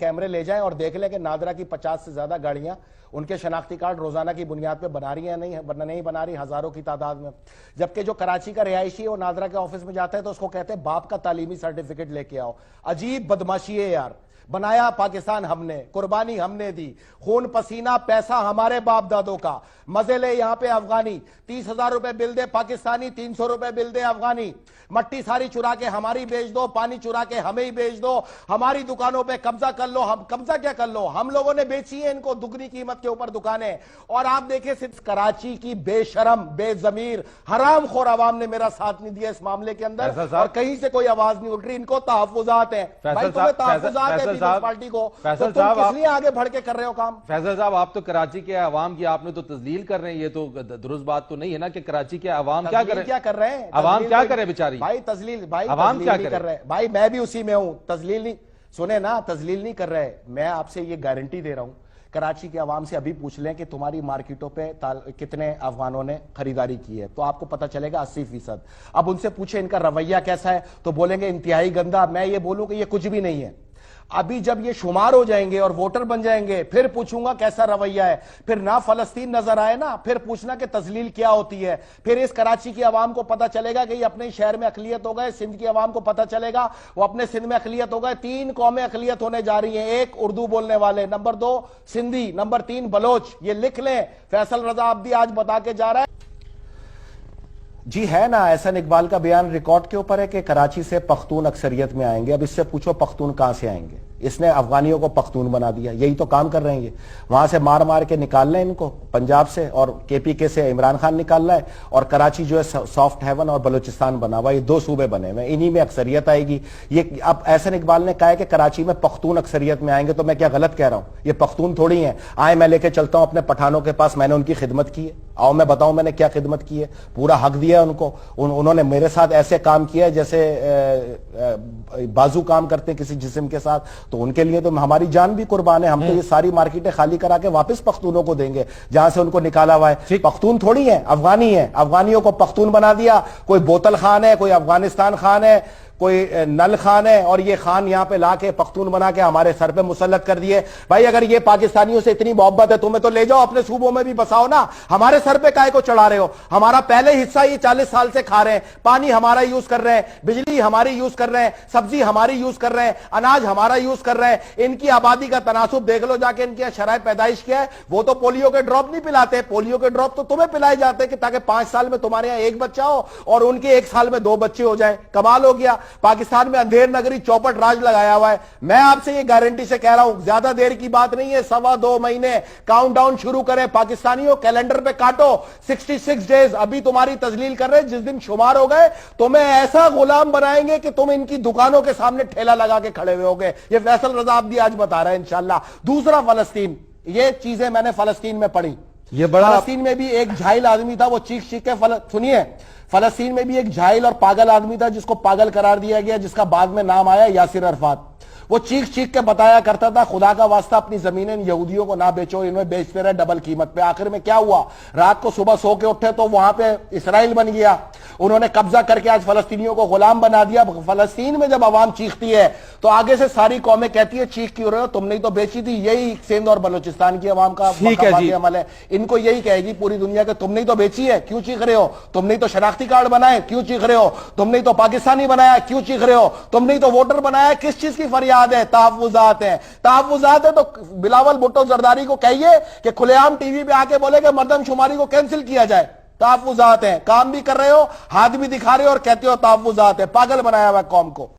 कैमरे ले जाएं और देख लें कि नादरा की 50 से ज्यादा गाड़ियां उनके शनाख्ती कार्ड रोजाना की बुनियाद पे बना रही हैं, नहीं बना रही, हजारों की तादाद में। जबकि जो कराची का रिहायशी है वो नादरा के ऑफिस में जाता है तो उसको कहते हैं बाप का तालीमी सर्टिफिकेट लेके आओ। अजीब बदमाशी है यार। बनाया पाकिस्तान हमने, कुर्बानी हमने दी, खून पसीना पैसा हमारे बाप दादों का। मजे ले यहां पे अफगानी, 30,000 रुपए बिल दे पाकिस्तानी, 300 रुपए बिल दे अफगानी। मट्टी सारी चुरा के हमारी बेच दो, पानी चुरा के हमें ही बेच दो, हमारी दुकानों पे कब्जा कर लो। हम कब्जा क्या कर लो, हम लोगों ने बेची है इनको दुगनी कीमत के ऊपर दुकानें। और आप देखिए सिर्फ कराची की बेशरम बेजमीर हरामखोर आवाम ने मेरा साथ नहीं दिया इस मामले के अंदर, और कहीं से कोई आवाज नहीं उठ रही। इनको तहफ्फुजात है भाई, तुम्हें तहफ्फुजात है पार्टी को, तो तुम किस लिए आगे बढ़ के कर रहे हो काम? फैसल साहब, आप तो कराची के अवाम की आपने तो तजलील कर रहे हैं, ये तो दुरुस्त बात तो नहीं है ना कि कराची के अवाम क्या कर रहे हैं? अवाम क्या करे बेचारी? भाई तजलील, भाई अवाम क्या कर रहे हैं? भाई मैं भी उसी में हूं, तजलील नहीं, सुने ना, तजलील नहीं कर रहे। मैं आपसे ये गारंटी दे रहा हूं, कराची के अवाम से अभी पूछ लें कि तुम्हारी मार्केटों पे कितने अफगानों ने खरीदारी की है, तो आपको पता चलेगा 80%। अब उनसे पूछे इनका रवैया कैसा है तो बोलेंगे इंतहाई गंदा। मैं ये बोलूं कि ये कुछ भी नहीं है। अभी जब ये शुमार हो जाएंगे और वोटर बन जाएंगे फिर पूछूंगा कैसा रवैया है। फिर ना फलस्तीन नजर आए ना, फिर पूछना कि तजलील क्या होती है। फिर इस कराची की आवाम को पता चलेगा कि ये अपने शहर में अकलियत हो गए, सिंध की आवाम को पता चलेगा वो अपने सिंध में अकलियत हो गए। 3 कौमें अकलियत होने जा रही हैं, 1 उर्दू बोलने वाले, नंबर 2 सिंधी, नंबर 3 बलोच। ये लिख लें, फैसल रजा अब्दी आज बता के जा रहा है। जी है ना, एहसन इकबाल का बयान रिकॉर्ड के ऊपर है कि कराची से पख्तून अक्सरियत में आएंगे। अब इससे पूछो पख्तून कहां से आएंगे? इसने अफगानियों को पख्तून बना दिया, यही तो काम कर रहे हैं। वहां से मार मार के निकाल रहे हैं इनको, पंजाब से और केपीके से इमरान खान निकाल रहा है, और कराची जो है सॉफ्ट हेवन और बलूचिस्तान बना हुआ, ये 2 सूबे बने हुए, इन्हीं में अक्सरियत आएगी। ये अब एहसन इकबाल ने कहा है कि कराची में पख्तून अक्सरियत में आएंगे, तो मैं क्या गलत कह रहा हूं? ये पख्तून थोड़ी है। आए मैं लेके चलता हूं अपने पठानों के पास, मैंने उनकी खिदमत की है। आओ मैं बताऊं मैंने क्या खिदमत की है, पूरा हक दिया है उनको। उन्होंने मेरे साथ ऐसे काम किया है जैसे बाजू काम करते हैं किसी जिस्म के साथ, तो उनके लिए तो हमारी जान भी कुर्बान है। हम तो ये सारी मार्केटें खाली करा के वापस पख्तूनों को देंगे जहां से उनको निकाला हुआ है। पख्तून थोड़ी है, अफगानी है। अफगानियों को पख्तून बना दिया। कोई बोतल खान है, कोई अफगानिस्तान खान है, कोई नल खान है, और ये खान यहां पे लाके पख्तून बना के हमारे सर पे मुसल्लत कर दिए। भाई अगर ये पाकिस्तानियों से इतनी मोहब्बत है तुम्हें, तो ले जाओ अपने सूबों में भी बसाओ ना। हमारे सर पे काहे को चढ़ा रहे हो? हमारा पहले हिस्सा ये 40 साल से खा रहे हैं, पानी हमारा यूज कर रहे हैं, बिजली हमारी यूज कर रहे हैं, सब्जी हमारी यूज कर रहे हैं, अनाज हमारा यूज कर रहे हैं। इनकी आबादी का तनासुब देख लो जाके, इनकी शराय पैदाइश क्या है। वो तो पोलियो के ड्रॉप नहीं पिलाते, पोलियो के ड्रॉप तो तुम्हें पिलाए जाते हैं कि ताकि 5 साल में तुम्हारे यहां 1 बच्चा हो और उनके 1 साल में 2 बच्चे हो जाए। कमाल हो गया। पाकिस्तान में अंधेर नगरी चौपट राज लगाया हुआ है। मैं आपसे ये गारंटी से कह रहा हूं, ज्यादा देर की बात नहीं है, 1.25 महीने काउंटडाउन शुरू करें पाकिस्तानियों, कैलेंडर पे काटो 66 डेज। अभी तुम्हारी तजलील कर रहे हैं, जिस दिन शुमार हो गए तुम्हें ऐसा गुलाम बनाएंगे कि तुम इनकी दुकानों के सामने ठेला लगा के खड़े हुए होगे। ये फैसल रजा अब्दी आज बता रहे हैं इंशाल्लाह। दूसरा फलस्तीन, ये चीजें मैंने फलस्तीन में पढ़ी। ये बड़ा फलस्तीन में भी एक झाइल आदमी था, वो चीख चीख के सुनिए, फलस्तीन में भी एक झाइल और पागल आदमी था जिसको पागल करार दिया गया, जिसका बाद में नाम आया यासिर अरफात। वो चीख चीख के बताया करता था, खुदा का वास्ता अपनी जमीनें यहूदियों को ना बेचो, इन्हें बेचते रहे डबल कीमत पे। आखिर में क्या हुआ? रात को सुबह सो के उठे तो वहां पे इसराइल बन गया। उन्होंने कब्जा करके आज फलस्तीनियों को गुलाम बना दिया। फलस्तीन में जब आवाम चीखती है तो आगे से सारी कौमें कहती है चीख क्यों रहे हो, तुमने तो बेची थी। यही सिंध और बलूचिस्तान की आवाम का अमल है। इनको यही कहेगी पूरी दुनिया के, तुमने तो बेची है, क्यों चीख रहे हो? तुमने तो शनाख्ती कार्ड बनाए, क्यों चीख रहे हो? तुमने तो पाकिस्तानी बनाया, क्यों चीख रहे हो? तुमने तो वोटर बनाया, किस चीज की फरियाद है? तहफ्फुजात है। तहफ्फुजात है तो बिलावल भुट्टो जरदारी को कहिए कि खुलेआम टीवी पे आके बोले कि मर्दमशुमारी को कैंसिल किया जाए। तहफ्फुजात है, काम भी कर रहे हो, हाथ भी दिखा रहे हो और कहते हो तहफ्फुजात है। पागल बनाया हुआ कौम को।